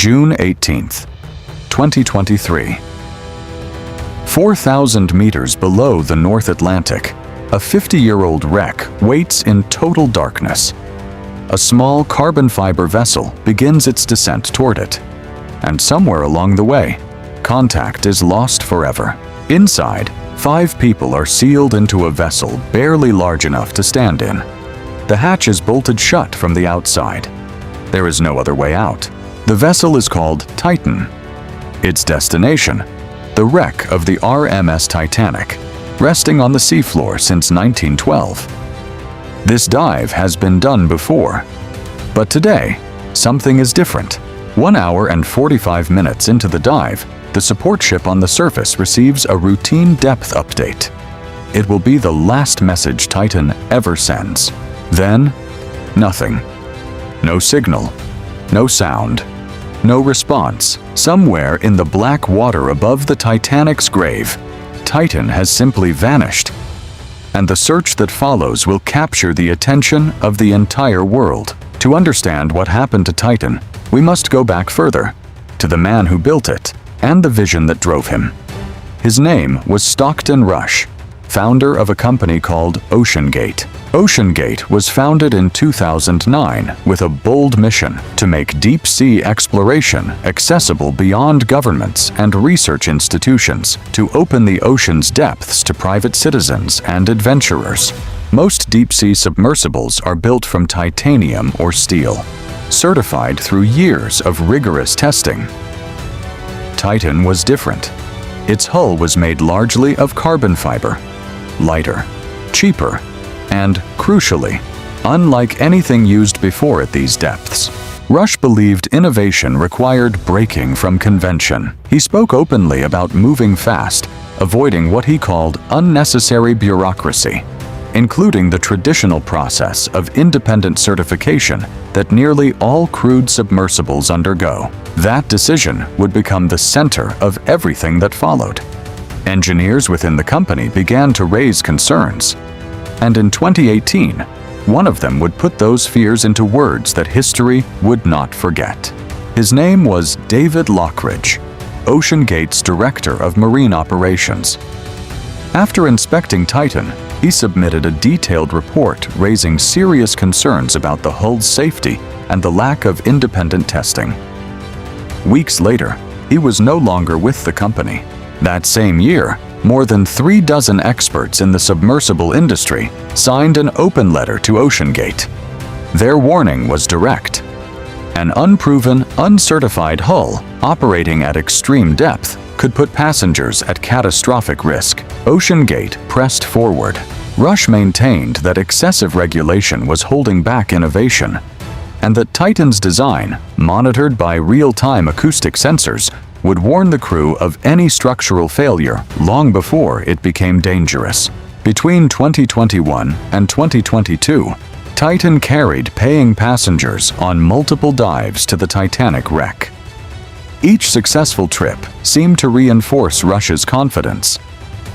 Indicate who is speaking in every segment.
Speaker 1: June 18th, 2023. 4,000 meters below the North Atlantic, a 50-year-old wreck waits in total darkness. A small carbon fiber vessel begins its descent toward it, and somewhere along the way, contact is lost forever. Inside, 5 people are sealed into a vessel barely large enough to stand in. The hatch is bolted shut from the outside. There is no other way out. The vessel is called Titan. Its destination, the wreck of the RMS Titanic, resting on the seafloor since 1912. This dive has been done before, but today, something is different. 1 hour and 45 minutes into the dive, the support ship on the surface receives a routine depth update. It will be the last message Titan ever sends. Then, nothing. No signal, no sound, no response. Somewhere in the black water above the Titanic's grave, Titan has simply vanished, and the search that follows will capture the attention of the entire world. To understand what happened to Titan, we must go back further, to the man who built it and the vision that drove him. His name was Stockton Rush, founder of a company called OceanGate. OceanGate was founded in 2009 with a bold mission to make deep-sea exploration accessible beyond governments and research institutions, to open the ocean's depths to private citizens and adventurers. Most deep-sea submersibles are built from titanium or steel, certified through years of rigorous testing. Titan was different. Its hull was made largely of carbon fiber, lighter, cheaper, and, crucially, unlike anything used before at these depths. Rush believed innovation required breaking from convention. He spoke openly about moving fast, avoiding what he called unnecessary bureaucracy, including the traditional process of independent certification that nearly all crewed submersibles undergo. That decision would become the center of everything that followed. Engineers within the company began to raise concerns, and in 2018, one of them would put those fears into words that history would not forget. His name was David Lockridge, OceanGate's Director of Marine Operations. After inspecting Titan, he submitted a detailed report raising serious concerns about the hull's safety and the lack of independent testing. Weeks later, he was no longer with the company. That same year, more than 36 experts in the submersible industry signed an open letter to OceanGate. Their warning was direct. An unproven, uncertified hull operating at extreme depth could put passengers at catastrophic risk. OceanGate pressed forward. Rush maintained that excessive regulation was holding back innovation, and that Titan's design, monitored by real-time acoustic sensors, would warn the crew of any structural failure long before it became dangerous. Between 2021 and 2022, Titan carried paying passengers on multiple dives to the Titanic wreck. Each successful trip seemed to reinforce Rush's confidence,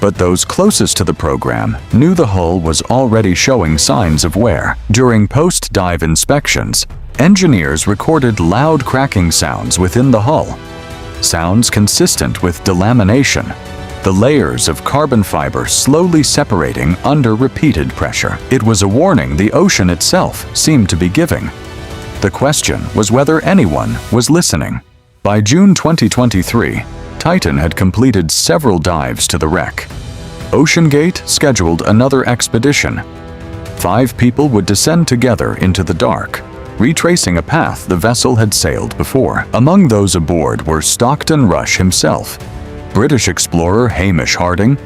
Speaker 1: but those closest to the program knew the hull was already showing signs of wear. During post-dive inspections, engineers recorded loud cracking sounds within the hull, sounds consistent with delamination, the layers of carbon fiber slowly separating under repeated pressure. It was a warning the ocean itself seemed to be giving. The question was whether anyone was listening. By June 2023, Titan had completed several dives to the wreck. OceanGate scheduled another expedition. 5 people would descend together into the dark, retracing a path the vessel had sailed before. Among those aboard were Stockton Rush himself, British explorer Hamish Harding,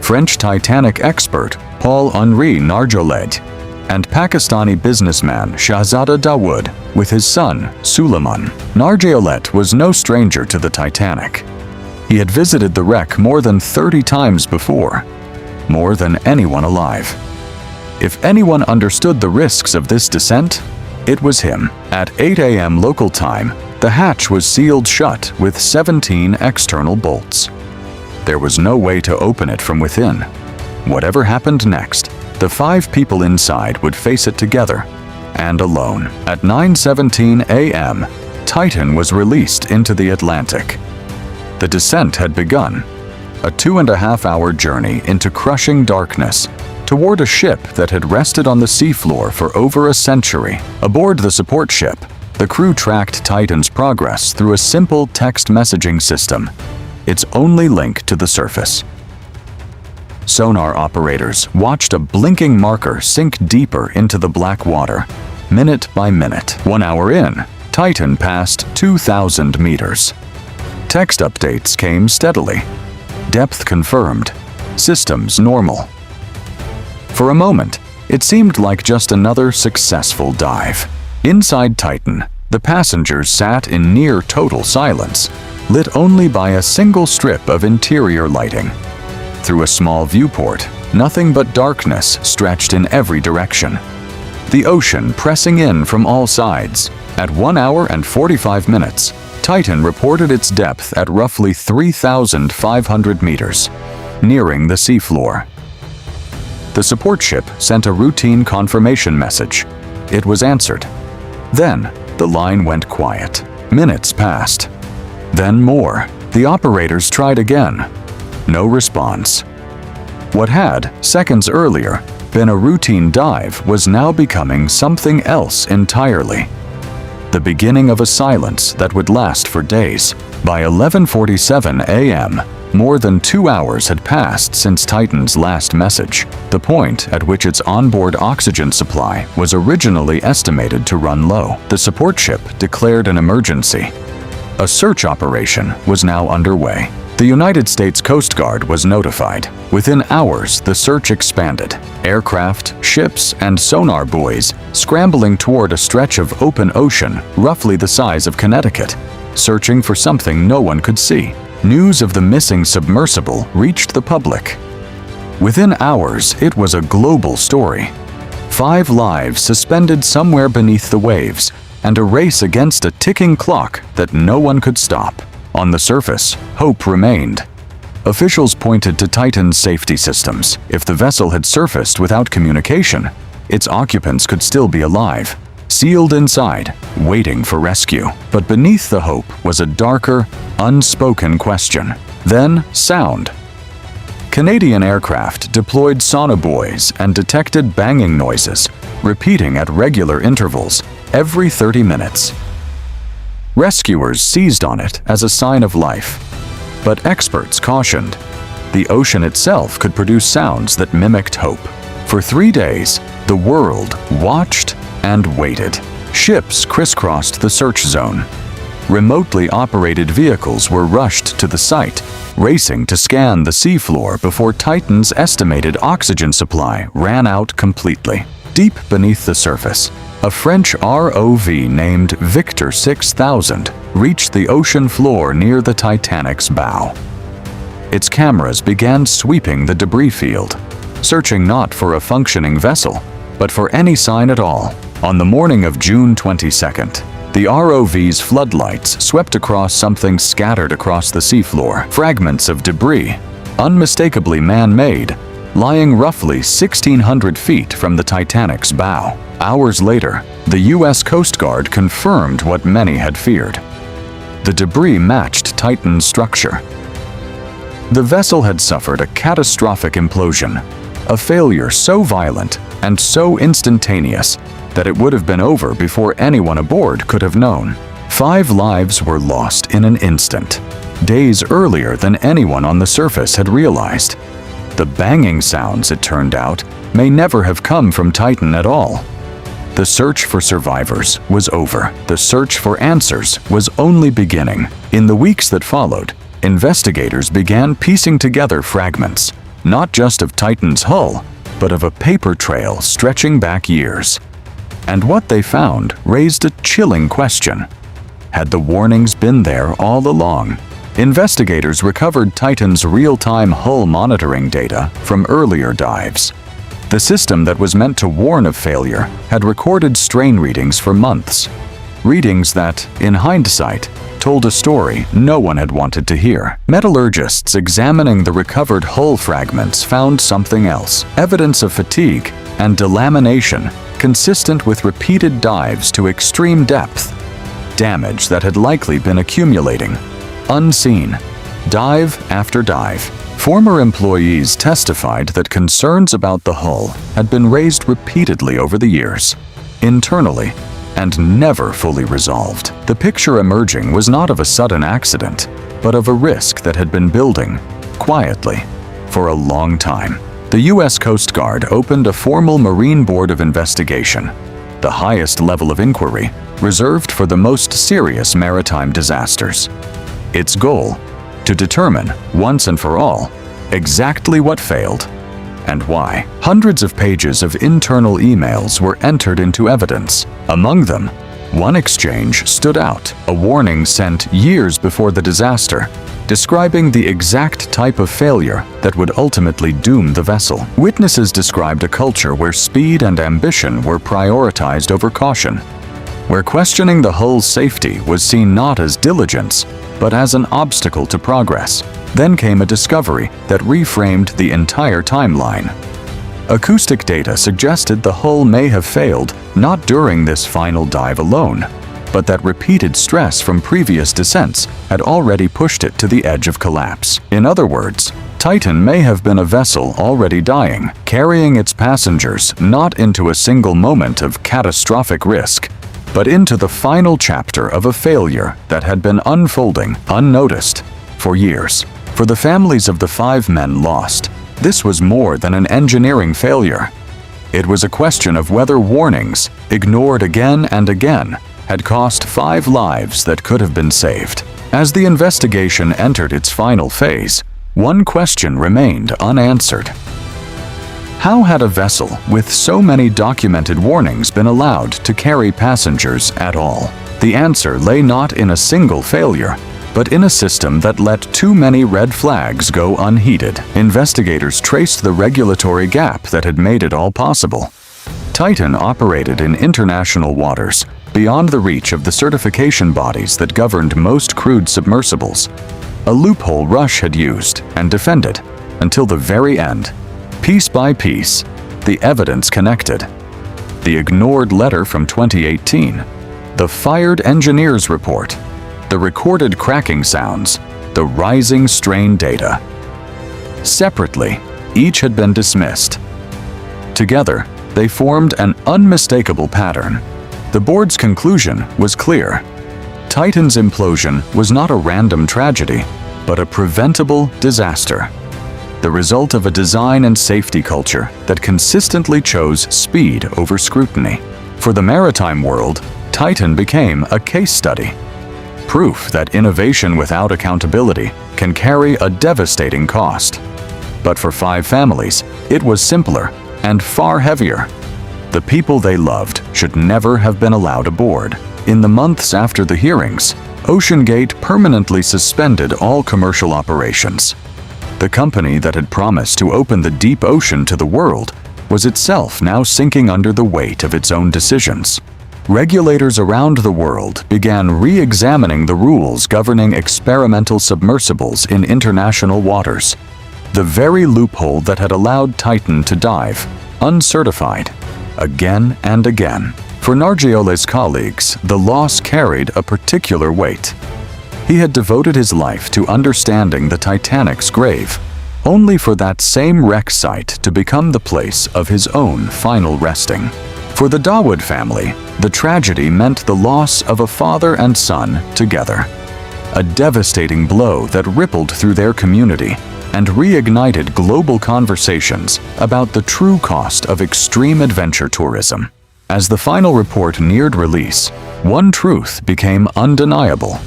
Speaker 1: French Titanic expert Paul-Henri Nargeolet, and Pakistani businessman Shahzada Dawood with his son, Suleiman. Nargeolet was no stranger to the Titanic. He had visited the wreck more than 30 times before, more than anyone alive. If anyone understood the risks of this descent, it was him. At 8 a.m. local time, the hatch was sealed shut with 17 external bolts. There was no way to open it from within. Whatever happened next, the 5 people inside would face it together and alone. At 9:17 a.m., Titan was released into the Atlantic. The descent had begun, a 2.5-hour journey into crushing darkness toward a ship that had rested on the seafloor for over a century. Aboard the support ship, the crew tracked Titan's progress through a simple text messaging system, its only link to the surface. Sonar operators watched a blinking marker sink deeper into the black water, minute by minute. 1 hour in, Titan passed 2,000 meters. Text updates came steadily. Depth confirmed. Systems normal. For a moment, it seemed like just another successful dive. Inside Titan, the passengers sat in near total silence, lit only by a single strip of interior lighting. Through a small viewport, nothing but darkness stretched in every direction. The ocean pressing in from all sides. At 1 hour and 45 minutes, Titan reported its depth at roughly 3,500 meters, nearing the seafloor. The support ship sent a routine confirmation message. It was answered. Then, the line went quiet. Minutes passed. Then more. The operators tried again. No response. What had, seconds earlier, been a routine dive was now becoming something else entirely. The beginning of a silence that would last for days. By 11:47 a.m., more than 2 hours had passed since Titan's last message, the point at which its onboard oxygen supply was originally estimated to run low. The support ship declared an emergency. A search operation was now underway. The United States Coast Guard was notified. Within hours, the search expanded. Aircraft, ships, and sonar buoys scrambling toward a stretch of open ocean roughly the size of Connecticut, searching for something no one could see. News of the missing submersible reached the public. Within hours, it was a global story. 5 lives suspended somewhere beneath the waves, and a race against a ticking clock that no one could stop. On the surface, hope remained. Officials pointed to Titan's safety systems. If the vessel had surfaced without communication, its occupants could still be alive, sealed inside, waiting for rescue. But beneath the hope was a darker, unspoken question. Then, sound. Canadian aircraft deployed sonobuoys and detected banging noises, repeating at regular intervals, every 30 minutes. Rescuers seized on it as a sign of life. But experts cautioned. The ocean itself could produce sounds that mimicked hope. For 3 days, the world watched and waited. Ships crisscrossed the search zone. Remotely operated vehicles were rushed to the site, racing to scan the seafloor before Titan's estimated oxygen supply ran out completely. Deep beneath the surface, a French ROV named Victor 6000 reached the ocean floor near the Titanic's bow. Its cameras began sweeping the debris field, searching not for a functioning vessel, but for any sign at all. On the morning of June 22nd, the ROV's floodlights swept across something scattered across the seafloor, fragments of debris, unmistakably man-made, lying roughly 1,600 feet from the Titanic's bow. Hours later, the U.S. Coast Guard confirmed what many had feared. The debris matched Titan's structure. The vessel had suffered a catastrophic implosion, a failure so violent and so instantaneous that it would have been over before anyone aboard could have known. 5 lives were lost in an instant, days earlier than anyone on the surface had realized. The banging sounds, it turned out, may never have come from Titan at all. The search for survivors was over. The search for answers was only beginning. In the weeks that followed, investigators began piecing together fragments, not just of Titan's hull, but of a paper trail stretching back years. And what they found raised a chilling question. Had the warnings been there all along? Investigators recovered Titan's real-time hull monitoring data from earlier dives. The system that was meant to warn of failure had recorded strain readings for months. Readings that, in hindsight, told a story no one had wanted to hear. Metallurgists examining the recovered hull fragments found something else, evidence of fatigue and delamination consistent with repeated dives to extreme depth. damage that had likely been accumulating. Unseen, dive after dive. Former employees testified that concerns about the hull had been raised repeatedly over the years, internally, and never fully resolved. The picture emerging was not of a sudden accident, but of a risk that had been building, quietly, for a long time. The U.S. Coast Guard opened a formal Marine Board of Investigation, the highest level of inquiry, reserved for the most serious maritime disasters. Its goal: to determine, once and for all, exactly what failed and why. Hundreds of pages of internal emails were entered into evidence. Among them, one exchange stood out, a warning sent years before the disaster, describing the exact type of failure that would ultimately doom the vessel. Witnesses described a culture where speed and ambition were prioritized over caution, where questioning the hull's safety was seen not as diligence, but as an obstacle to progress. Then came a discovery that reframed the entire timeline. Acoustic data suggested the hull may have failed not during this final dive alone, but that repeated stress from previous descents had already pushed it to the edge of collapse. In other words, Titan may have been a vessel already dying, carrying its passengers not into a single moment of catastrophic risk, but into the final chapter of a failure that had been unfolding, unnoticed, for years. For the families of the 5 men lost, this was more than an engineering failure. It was a question of whether warnings, ignored again and again, had cost 5 lives that could have been saved. As the investigation entered its final phase, one question remained unanswered. How had a vessel with so many documented warnings been allowed to carry passengers at all? The answer lay not in a single failure, but in a system that let too many red flags go unheeded. Investigators traced the regulatory gap that had made it all possible. Titan operated in international waters, beyond the reach of the certification bodies that governed most crewed submersibles. A loophole Rush had used and defended until the very end. Piece by piece, the evidence connected. The ignored letter from 2018, the fired engineer's report, the recorded cracking sounds, the rising strain data. Separately, each had been dismissed. Together, they formed an unmistakable pattern. The board's conclusion was clear. Titan's implosion was not a random tragedy, but a preventable disaster. The result of a design and safety culture that consistently chose speed over scrutiny. For the maritime world, Titan became a case study. Proof that innovation without accountability can carry a devastating cost. But for 5 families, it was simpler and far heavier. The people they loved should never have been allowed aboard. In the months after the hearings, OceanGate permanently suspended all commercial operations. The company that had promised to open the deep ocean to the world was itself now sinking under the weight of its own decisions. Regulators around the world began re-examining the rules governing experimental submersibles in international waters. The very loophole that had allowed Titan to dive, uncertified, again and again. For Nargiole's colleagues, the loss carried a particular weight. He had devoted his life to understanding the Titanic's grave, only for that same wreck site to become the place of his own final resting. For the Dawood family, the tragedy meant the loss of a father and son together. A devastating blow that rippled through their community and reignited global conversations about the true cost of extreme adventure tourism. As the final report neared release, one truth became undeniable.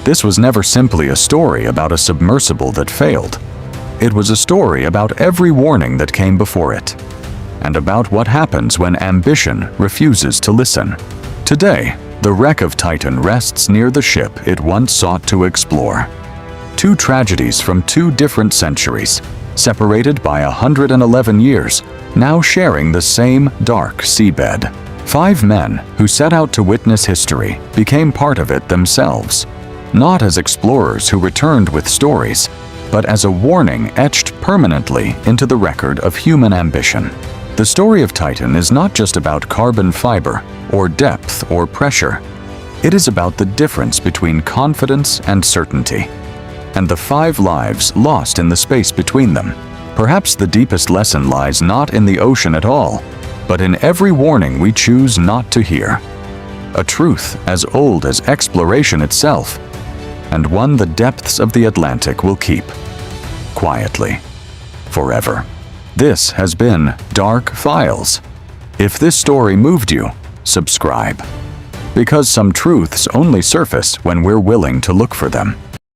Speaker 1: This was never simply a story about a submersible that failed. It was a story about every warning that came before it, and about what happens when ambition refuses to listen. Today, the wreck of Titan rests near the ship it once sought to explore. 2 tragedies from 2 different centuries, separated by 111 years, now sharing the same dark seabed. 5 men who set out to witness history became part of it themselves, not as explorers who returned with stories, but as a warning etched permanently into the record of human ambition. The story of Titan is not just about carbon fiber, or depth, or pressure. It is about the difference between confidence and certainty, and the 5 lives lost in the space between them. Perhaps the deepest lesson lies not in the ocean at all, but in every warning we choose not to hear. A truth as old as exploration itself, and one the depths of the Atlantic will keep, quietly, forever. This has been Dark Files. If this story moved you, subscribe. Because some truths only surface when we're willing to look for them.